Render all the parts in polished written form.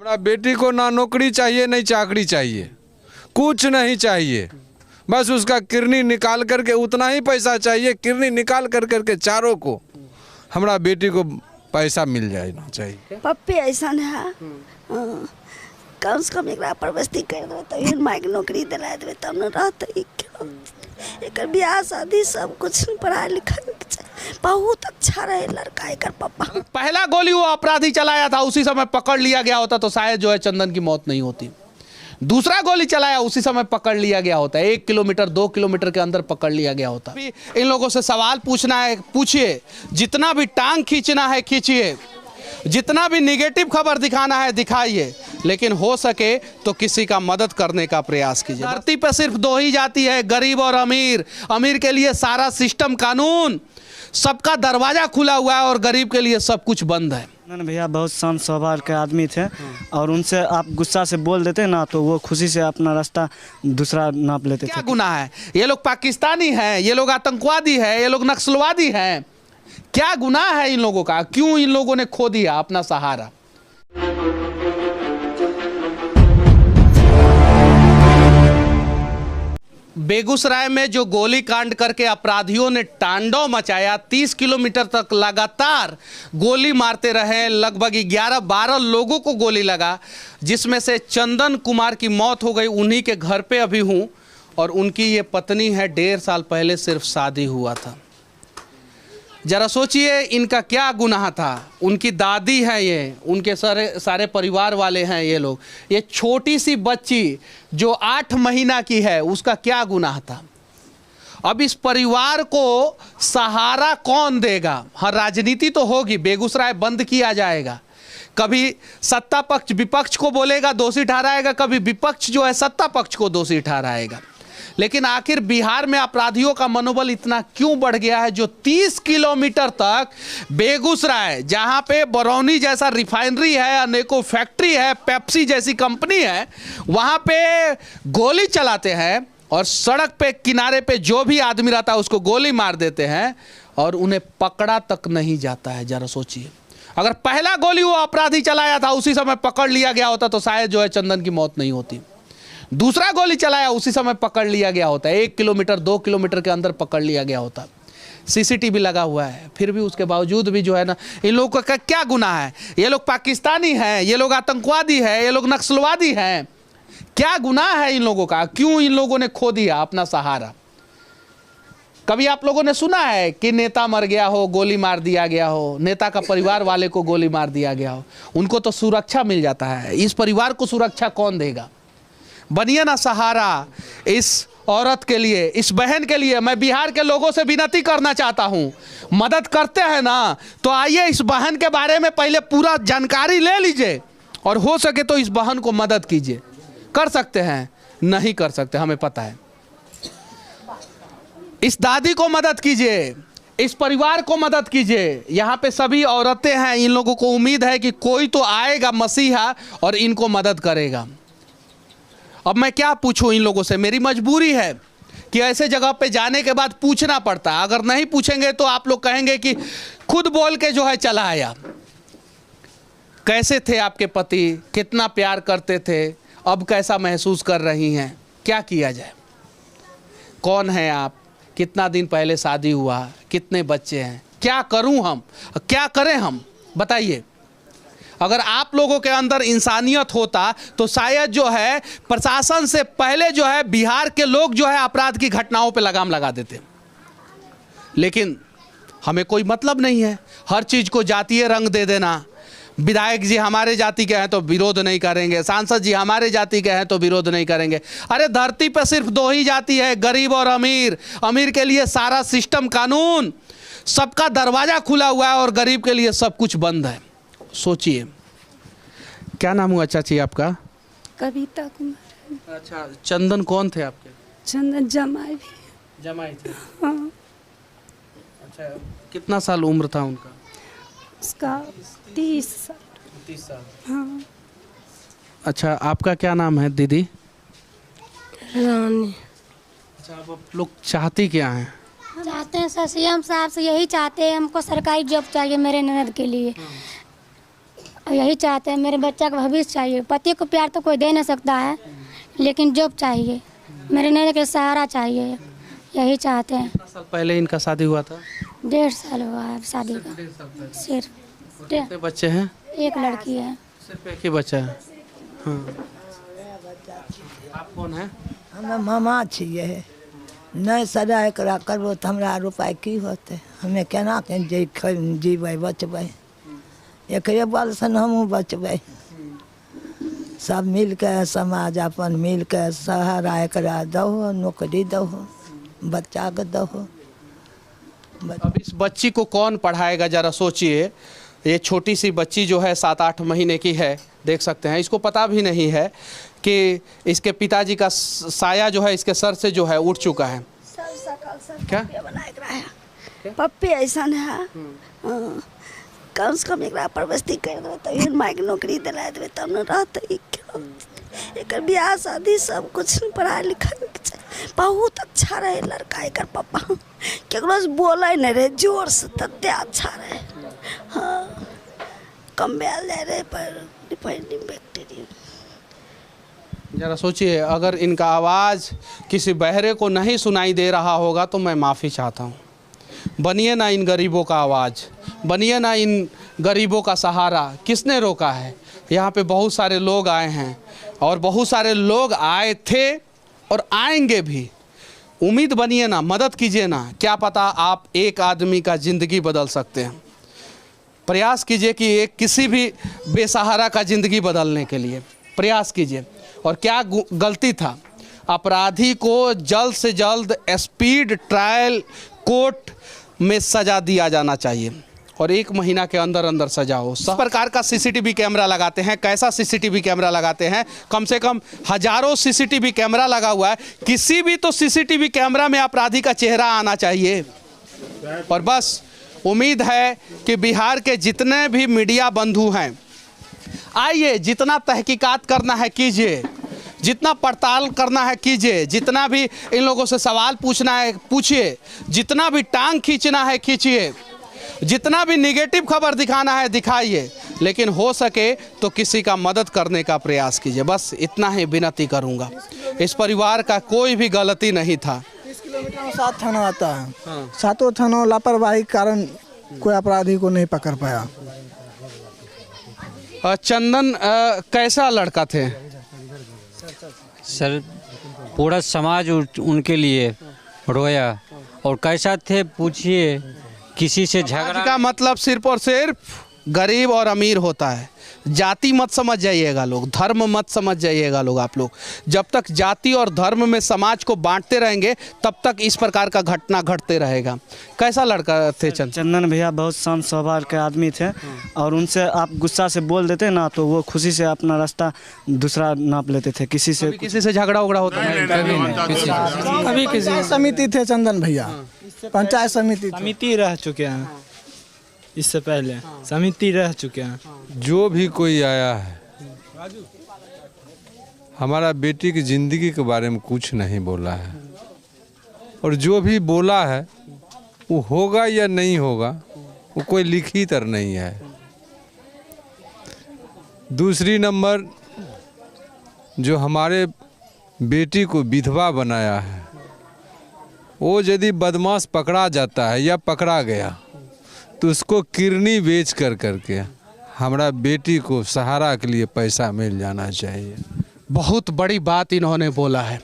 हमारा बेटी को ना नौकरी चाहिए नहीं चाकरी चाहिए, कुछ नहीं चाहिए, बस उसका किडनी निकाल करके उतना ही पैसा चाहिए, किडनी निकाल कर करके चारों को हमारा बेटी को पैसा मिल जाना चाहिए। पप्पी ऐसा है कम से कम एक परवस्ती कर दो तो माइक नौकरी दिला दे तब न रहते। एक ब्याह शादी सब कुछ पढ़ाई लिखाई बहुत अच्छा रहे लड़का एक पापा। पहला गोली वो अपराधी चलाया था उसी समय पकड़ लिया गया होता तो शायद जो है चंदन की मौत नहीं होती। दूसरा गोली चलाया उसी समय पकड़ लिया गया होता, 1 किलोमीटर 2 किलोमीटर के अंदर पकड़ लिया गया होता। इन लोगों से सवाल पूछना है पूछिए, जितना भी टांग खींचना है खींचिए, जितना भी निगेटिव खबर दिखाना है दिखाइए, लेकिन हो सके तो किसी का मदद करने का प्रयास कीजिए। धरती पर सिर्फ दो ही जाति है, गरीब और अमीर। अमीर के लिए सारा सिस्टम कानून सबका दरवाजा खुला हुआ है और गरीब के लिए सब कुछ बंद है। भैया बहुत शांत स्वभाव के आदमी थे और उनसे आप गुस्सा से बोल देते ना तो वो खुशी से अपना रास्ता दूसरा नाप लेते थे। क्या गुनाह है? ये लोग पाकिस्तानी हैं, ये लोग आतंकवादी हैं, ये लोग नक्सलवादी हैं। क्या गुनाह है इन लोगों का? क्यों इन लोगों ने खो दिया अपना सहारा? बेगूसराय में जो गोली कांड करके अपराधियों ने तांडव मचाया, 30 किलोमीटर तक लगातार गोली मारते रहे, लगभग 11-12 लोगों को गोली लगा, जिसमें से चंदन कुमार की मौत हो गई। उन्हीं के घर पे अभी हूँ और उनकी ये पत्नी है, 1.5 साल पहले सिर्फ शादी हुआ था। जरा सोचिए इनका क्या गुनाह था। उनकी दादी है ये, उनके सारे परिवार वाले हैं ये लोग। ये छोटी सी बच्ची जो 8 महीना की है उसका क्या गुनाह था? अब इस परिवार को सहारा कौन देगा? हाँ, राजनीति तो होगी, बेगूसराय बंद किया जाएगा, कभी सत्ता पक्ष विपक्ष को बोलेगा दोषी ठहराएगा, कभी विपक्ष जो है सत्ता पक्ष को दोषी ठहराएगा। लेकिन आखिर बिहार में अपराधियों का मनोबल इतना क्यों बढ़ गया है जो 30 किलोमीटर तक बेगूसराय, जहां पे बरौनी जैसा रिफाइनरी है, अनेकों फैक्ट्री है, पेप्सी जैसी कंपनी है, वहां पे गोली चलाते हैं और सड़क पे किनारे पे जो भी आदमी रहता है उसको गोली मार देते हैं और उन्हें पकड़ा तक नहीं जाता है। जरा सोचिए, अगर पहला गोली वो अपराधी चलाया था उसी समय पकड़ लिया गया होता तो शायद जो है चंदन की मौत नहीं होती। दूसरा गोली चलाया उसी समय पकड़ लिया गया होता, 1 किलोमीटर 2 किलोमीटर के अंदर पकड़ लिया गया होता। सीसीटीवी लगा हुआ है, फिर भी उसके बावजूद भी जो है ना, इन लोगों का क्या गुनाह है? ये लोग पाकिस्तानी हैं, ये लोग आतंकवादी हैं, ये लोग नक्सलवादी हैं। क्या गुनाह है इन लोगों का? क्यों इन लोगों ने खो दिया अपना सहारा? कभी आप लोगों ने सुना है कि नेता मर गया हो, गोली मार दिया गया हो, नेता का परिवार वाले को गोली मार दिया गया हो? उनको तो सुरक्षा मिल जाता है, इस परिवार को सुरक्षा कौन देगा? बनिए ना सहारा इस औरत के लिए, इस बहन के लिए। मैं बिहार के लोगों से विनती करना चाहता हूँ, मदद करते हैं ना तो आइए इस बहन के बारे में पहले पूरा जानकारी ले लीजिए और हो सके तो इस बहन को मदद कीजिए। कर सकते हैं? नहीं कर सकते, हमें पता है। इस दादी को मदद कीजिए, इस परिवार को मदद कीजिए। यहाँ पे सभी औरतें हैं, इन लोगों को उम्मीद है कि कोई तो आएगा मसीहा और इनको मदद करेगा। अब मैं क्या पूछूं इन लोगों से? मेरी मजबूरी है कि ऐसे जगह पे जाने के बाद पूछना पड़ता है। अगर नहीं पूछेंगे तो आप लोग कहेंगे कि खुद बोल के जो है चला आया। कैसे थे आपके पति? कितना प्यार करते थे? अब कैसा महसूस कर रही हैं? क्या किया जाए? कौन है आप? कितना दिन पहले शादी हुआ? कितने बच्चे हैं? क्या करूं हम? क्या करें हम? बताइए। अगर आप लोगों के अंदर इंसानियत होता तो शायद जो है प्रशासन से पहले जो है बिहार के लोग जो है अपराध की घटनाओं पे लगाम लगा देते। लेकिन हमें कोई मतलब नहीं है, हर चीज़ को जातीय रंग दे देना। विधायक जी हमारे जाति के हैं तो विरोध नहीं करेंगे, सांसद जी हमारे जाति के हैं तो विरोध नहीं करेंगे। अरे धरती पर सिर्फ दो ही जाति है, गरीब और अमीर। अमीर के लिए सारा सिस्टम कानून सबका दरवाजा खुला हुआ है और गरीब के लिए सब कुछ बंद है। सोचिए। क्या नाम हुआ चाची आपका? कविता कुमार। अच्छा, चंदन कौन थे आपके? चंदन जमाई भी। जमाई थे? हाँ। अच्छा, कितना साल उम्र था उनका? उसका 30 साल। 30 साल। हाँ। अच्छा, आपका क्या नाम है दीदी? रानी। अच्छा, आप लोग चाहती क्या हैं? चाहते हैं सर, सीएम साहब से यही चाहते हैं, हमको सरकारी जॉब चाहिए मेरे ननद के लिए। और यही चाहते हैं, मेरे बच्चा का भविष्य चाहिए। पति को प्यार तो कोई दे नहीं सकता है, लेकिन जॉब चाहिए, मेरे नए के सहारा चाहिए, यही चाहते हैं। कितना साल पहले इनका शादी हुआ था? 1.5 साल हुआ है शादी का। सिर्फ कितने बच्चे हैं? एक लड़की है। सिर्फ एक ही बच्चा है। हाँ। आप कौन है? हमें मामा छिए नहीं सजा एकरा करबो तो हमरा रुपया की होते, हमें केना के जीबै बचबै, एकरे बल से हमहूँ बचबै। सब मिल के समाज अपन मिल के सहारा एकरा दहो, नौकरी दहो, बच्चा के दहो। अब इस बच्ची को कौन पढ़ाएगा, जरा सोचिए। ये छोटी सी बच्ची जो है 7-8 महीने की है, देख सकते हैं। इसको पता भी नहीं है कि इसके पिताजी का साया जो है इसके सर से जो है उठ चुका है। क्या पप्पी ऐसा है, कम से कम एक परवस्ती कर देवे तब माय के नौकरी दिला देवे तब न रहते। एक ब्याह शादी सब कुछ पढ़ाई लिखाई बहुत अच्छा रहे लड़का। एक पापा केकरो से बोले नहीं रहे जोर से, तते अच्छा रहे। हाँ, कम ब्याज ले रहे पर डिपेंडिंग बैक्टीरिया। जरा सोचिए, अगर इनका आवाज़ किसी बहरे को नहीं सुनाई दे रहा होगा तो मैं माफ़ी चाहता हूँ। बनिए ना इन गरीबों का आवाज़, बनिए ना इन गरीबों का सहारा। किसने रोका है? यहाँ पे बहुत सारे लोग आए हैं और बहुत सारे लोग आए थे और आएंगे भी। उम्मीद बनिए ना, मदद कीजिए ना, क्या पता आप एक आदमी का ज़िंदगी बदल सकते हैं। प्रयास कीजिए कि एक किसी भी बेसहारा का ज़िंदगी बदलने के लिए प्रयास कीजिए। और क्या गलती था? अपराधी को जल्द से जल्द स्पीड ट्रायल कोर्ट में सजा दिया जाना चाहिए और 1 महीना के अंदर अंदर सजा हो। सब प्रकार का सीसीटीवी कैमरा लगाते हैं। कैसा सीसीटीवी कैमरा लगाते हैं? कम से कम हजारों सीसीटीवी कैमरा लगा हुआ है। किसी भी तो सीसीटीवी कैमरा में अपराधी का चेहरा आना चाहिए। और बस उम्मीद है कि बिहार के जितने भी मीडिया बंधु हैं, आइए, जितना तहकीकात करना है कीजिए, जितना पड़ताल करना है कीजिए, जितना भी इन लोगों से सवाल पूछना है पूछिए, जितना भी टांग खींचना है खींचिए, जितना भी निगेटिव खबर दिखाना है दिखाइए, लेकिन हो सके तो किसी का मदद करने का प्रयास कीजिए। बस इतना ही विनती करूंगा। इस परिवार का कोई भी गलती नहीं था। 30 किलोमीटर में 7 थाना आता है। सातों थानों लापरवाही के कारण कोई अपराधी को नहीं पकड़ पाया। चंदन कैसा लड़का थे? सर, पूरा समाज उनके लिए रोया। और कैसा थे पूछिए, किसी से झगड़ा का मतलब सिर्फ और सिर्फ गरीब और अमीर होता है। जाति मत समझ जाइएगा लोग, धर्म मत समझ जाइएगा लोग। आप लोग जब तक जाति और धर्म में समाज को बांटते रहेंगे तब तक इस प्रकार का घटना घटते रहेगा। कैसा लड़का थे चंदन भैया? बहुत शांत स्वभाव के आदमी थे और उनसे आप गुस्सा से बोल देते ना तो वो खुशी से अपना रास्ता दूसरा नाप लेते थे। किसी से झगड़ा उगड़ा होता है? कभी किसी समिति थे चंदन भैया, पंचायत समिति रह चुके हैं। इससे पहले समिति रह चुके हैं। जो भी कोई आया है हमारा बेटी की ज़िंदगी के बारे में कुछ नहीं बोला है, और जो भी बोला है वो होगा या नहीं होगा वो कोई लिखित नहीं है। दूसरी नंबर, जो हमारे बेटी को विधवा बनाया है, वो यदि बदमाश पकड़ा जाता है या पकड़ा गया तो उसको किडनी बेच कर करके हमारा बेटी को सहारा के लिए पैसा मिल जाना चाहिए। बहुत बड़ी बात इन्होंने बोला है।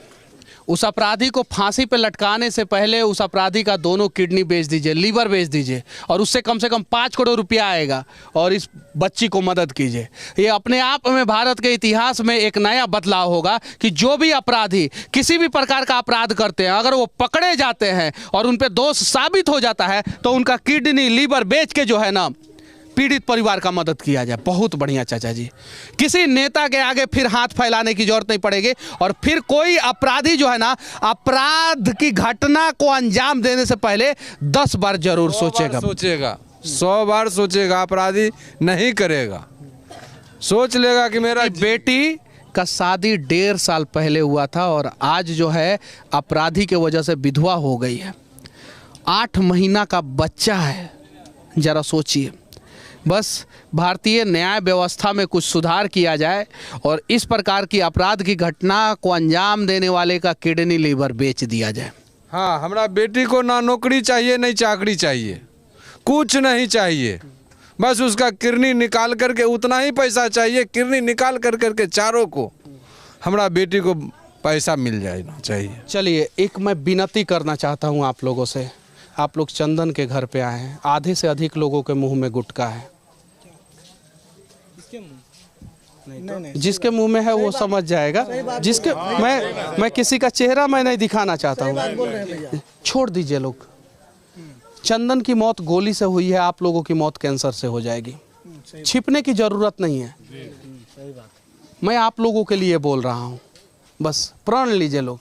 उस अपराधी को फांसी पे लटकाने से पहले उस अपराधी का दोनों किडनी बेच दीजिए, लीवर बेच दीजिए, और उससे कम से कम 5 करोड़ रुपया आएगा और इस बच्ची को मदद कीजिए। ये अपने आप में भारत के इतिहास में एक नया बदलाव होगा कि जो भी अपराधी किसी भी प्रकार का अपराध करते हैं, अगर वो पकड़े जाते हैं और उन पर दोष साबित हो जाता है तो उनका किडनी लीवर बेच के जो है ना पीड़ित परिवार का मदद किया जाए। बहुत बढ़िया चाचा जी। किसी नेता के आगे फिर हाथ फैलाने की जरूरत नहीं पड़ेगी और फिर कोई अपराधी जो है ना अपराध की घटना को अंजाम देने से पहले 10 बार जरूर सोचेगा 100 बार सोचेगा। अपराधी नहीं करेगा, सोच लेगा कि मेरा बेटी का शादी 1.5 साल पहले हुआ था और आज जो है अपराधी के वजह से विधवा हो गई है। 8 महीना का बच्चा है। जरा सोचिए, बस भारतीय न्याय व्यवस्था में कुछ सुधार किया जाए और इस प्रकार की अपराध की घटना को अंजाम देने वाले का किडनी लीवर बेच दिया जाए। हाँ, हमारा बेटी को ना नौकरी चाहिए नहीं चाकरी चाहिए, कुछ नहीं चाहिए, बस उसका किडनी निकाल करके उतना ही पैसा चाहिए, किडनी निकाल कर करके चारों को हमारा बेटी को पैसा मिल जाना चाहिए। चलिए, एक मैं विनती करना चाहता हूँ आप लोगों से। आप लोग चंदन के घर पे आए हैं, आधे से अधिक लोगों के मुंह में गुटखा है। जिसके मुंह में है वो समझ जाएगा। जिसके मैं किसी का चेहरा मैं नहीं दिखाना चाहता हूँ, छोड़ दीजिए लोग। चंदन की मौत गोली से हुई है, आप लोगों की मौत कैंसर से हो जाएगी। छिपने की जरूरत नहीं है। मैं आप लोगों के लिए बोल रहा हूँ, बस प्रण लीजिए लोग।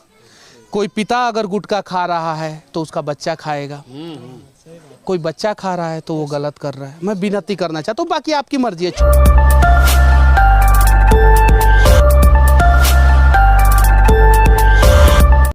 कोई पिता अगर गुटखा खा रहा है तो उसका बच्चा खाएगा, कोई बच्चा खा रहा है तो वो गलत कर रहा है। मैं विनती करना चाहता हूँ, बाकी आपकी मर्जी है।